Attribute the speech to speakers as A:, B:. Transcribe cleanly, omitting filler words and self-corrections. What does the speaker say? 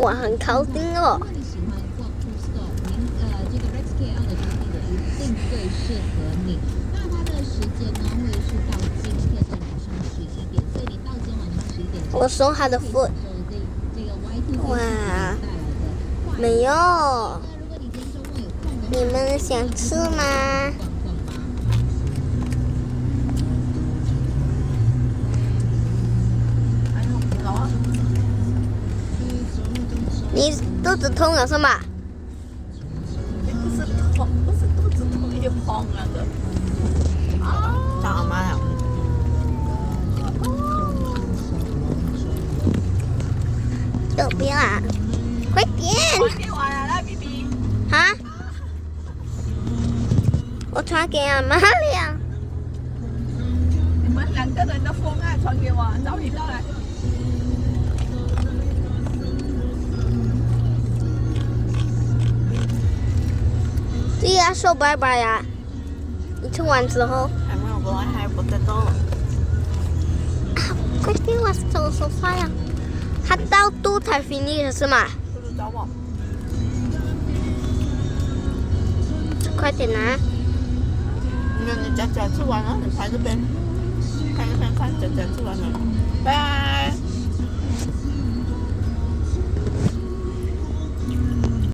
A: 哇，很靠近哦。我送他的 food。哇，没有。你们想吃吗？你肚子痛了是吗？
B: 不是痛，不是肚子痛，也慌了的。找阿妈了。
A: 右边啊，快点！
B: 快点完了，来 BB。
A: 啊！我传给阿妈了。
B: 你们2个人的风啊，传给我，找你到来。
A: 对呀，说拜拜呀！你吃完之后。
B: 还没有，我还不得动。
A: 快点，我手快了。他到肚才 finish 是吗？
B: 不知道我。
A: 快点拿。
B: 你佳佳吃完了，你拍这边，看一看，佳佳吃完了，拜拜。